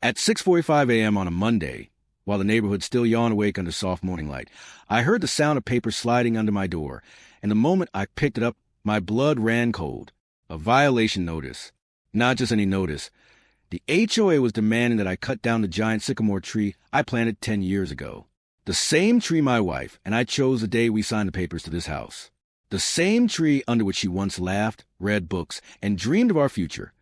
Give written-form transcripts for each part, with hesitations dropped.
At 6:45 a.m. on a Monday, while the neighborhood still yawned awake under soft morning light, I heard the sound of paper sliding under my door, and the moment I picked it up, my blood ran cold. A violation notice. Not just any notice. The HOA was demanding that I cut down the giant sycamore tree I planted 10 years ago. The same tree my wife and I chose the day we signed the papers to this house. The same tree under which she once laughed, read books, and dreamed of our future.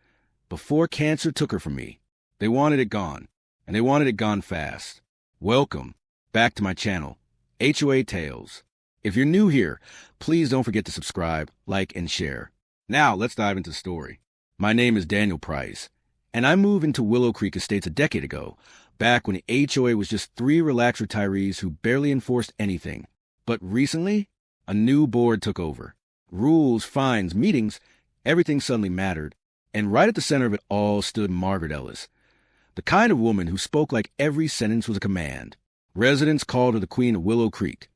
Before cancer took her from me. They wanted it gone, and they wanted it gone fast. Welcome back to my channel, HOA Tales. If you're new here, please don't forget to subscribe, like, and share. Now, let's dive into the story. My name is Daniel Price, and I moved into Willow Creek Estates a decade ago, back when the HOA was just 3 relaxed retirees who barely enforced anything. But recently, a new board took over. Rules, fines, meetings, everything suddenly mattered. And right at the center of it all stood Margaret Ellis, the kind of woman who spoke like every sentence was a command. Residents called her the Queen of Willow Creek,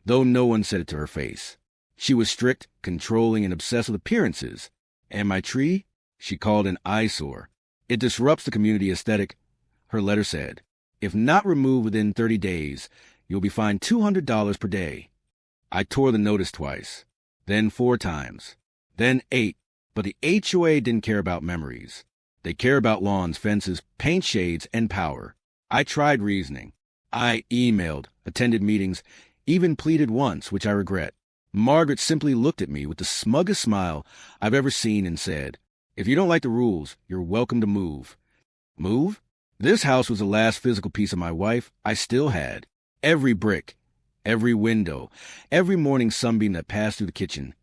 though no one said it to her face. She was strict, controlling, and obsessed with appearances. And my tree, she called an eyesore. It disrupts the community aesthetic. Her letter said, if not removed within 30 days, you'll be fined $200 per day. I tore the notice twice, then 4 times, then 8. But the HOA didn't care about memories. They care about lawns, fences, paint shades, and power. I tried reasoning. I emailed, attended meetings, even pleaded once, which I regret. Margaret simply looked at me with the smuggest smile I've ever seen and said, if you don't like the rules, you're welcome to move. Move? This house was the last physical piece of my wife I still had. Every brick, every window, every morning sunbeam that passed through the kitchen.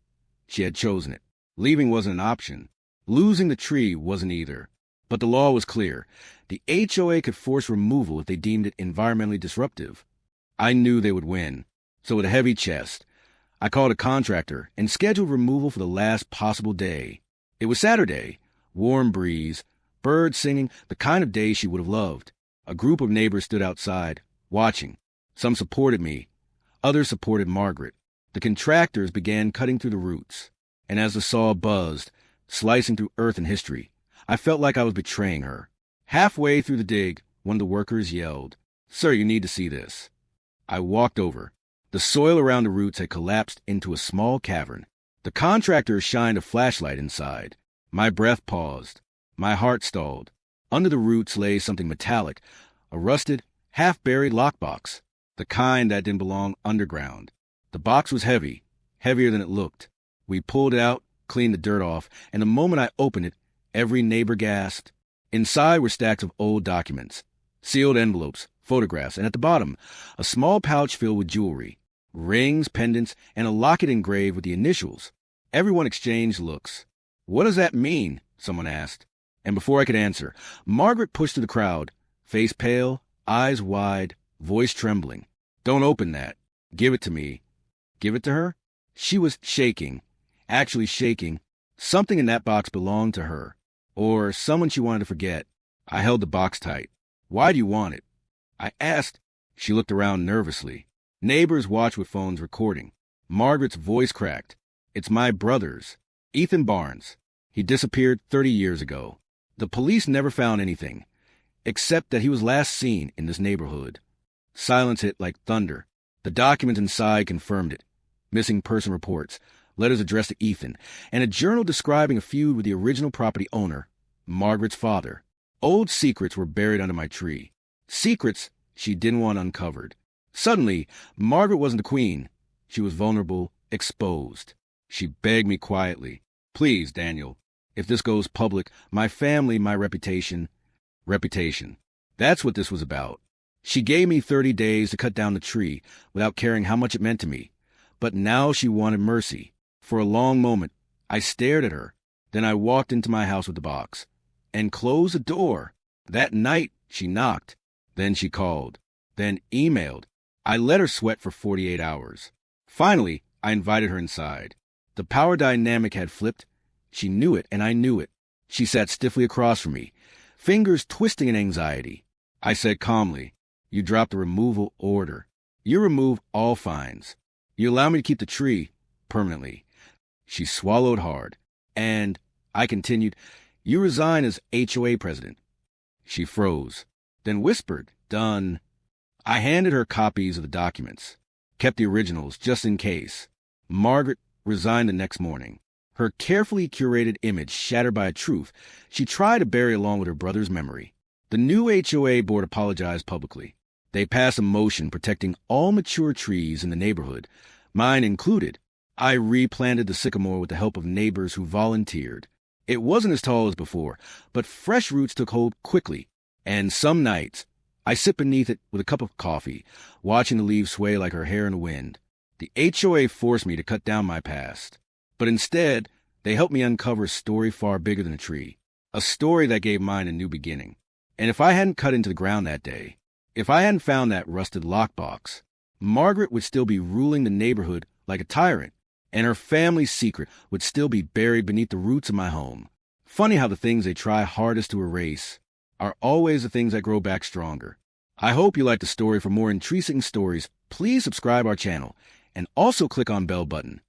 She had chosen it. Leaving wasn't an option. Losing the tree wasn't either. But the law was clear. The HOA could force removal if they deemed it environmentally disruptive. I knew they would win. So with a heavy chest, I called a contractor and scheduled removal for the last possible day. It was Saturday. Warm breeze, birds singing, the kind of day she would have loved. A group of neighbors stood outside, watching. Some supported me. Others supported Margaret. The contractors began cutting through the roots. And as the saw buzzed, slicing through earth and history, I felt like I was betraying her. Halfway through the dig, one of the workers yelled, "Sir, you need to see this." I walked over. The soil around the roots had collapsed into a small cavern. The contractor shined a flashlight inside. My breath paused. My heart stalled. Under the roots lay something metallic, a rusted, half-buried lockbox, the kind that didn't belong underground. The box was heavy, heavier than it looked. We pulled it out, cleaned the dirt off, and the moment I opened it, every neighbor gasped. Inside were stacks of old documents, sealed envelopes, photographs, and at the bottom, a small pouch filled with jewelry, rings, pendants, and a locket engraved with the initials. Everyone exchanged looks. "What does that mean?" someone asked. And before I could answer, Margaret pushed through the crowd, face pale, eyes wide, voice trembling. "Don't open that. Give it to me." Give it to her? She was shaking. Actually shaking. Something in that box belonged to her, or someone she wanted to forget. I held the box tight. "Why do you want it?" I asked. She looked around nervously. Neighbors watched with phones recording. Margaret's voice cracked. "It's my brother's. Ethan Barnes. He disappeared 30 years ago. The police never found anything, except that he was last seen in this neighborhood." Silence hit like thunder. The document inside confirmed it. Missing person reports, letters addressed to Ethan, and a journal describing a feud with the original property owner, Margaret's father. Old secrets were buried under my tree. Secrets she didn't want uncovered. Suddenly, Margaret wasn't the queen. She was vulnerable, exposed. She begged me quietly, "Please, Daniel, if this goes public, my family, my reputation." Reputation. That's what this was about. She gave me 30 days to cut down the tree without caring how much it meant to me. But now she wanted mercy. For a long moment, I stared at her. Then I walked into my house with the box and closed the door. That night, she knocked. Then she called. Then emailed. I let her sweat for 48 hours. Finally, I invited her inside. The power dynamic had flipped. She knew it, and I knew it. She sat stiffly across from me, fingers twisting in anxiety. I said calmly, "You dropped the removal order. You remove all fines. You allow me to keep the tree permanently." She swallowed hard. "And," I continued, "you resign as HOA president." She froze, then whispered, "Done." I handed her copies of the documents, kept the originals just in case. Margaret resigned the next morning, her carefully curated image shattered by a truth she tried to bury along with her brother's memory. The new HOA board apologized publicly. They passed a motion protecting all mature trees in the neighborhood, mine included. I replanted the sycamore with the help of neighbors who volunteered. It wasn't as tall as before, but fresh roots took hold quickly, and some nights I sit beneath it with a cup of coffee, watching the leaves sway like her hair in the wind. The HOA forced me to cut down my past, but instead, they helped me uncover a story far bigger than a tree, a story that gave mine a new beginning. And if I hadn't cut into the ground that day, if I hadn't found that rusted lockbox, Margaret would still be ruling the neighborhood like a tyrant, and her family's secret would still be buried beneath the roots of my home. Funny how the things they try hardest to erase are always the things that grow back stronger. I hope you liked the story. For more intriguing stories, please subscribe our channel and also click on bell button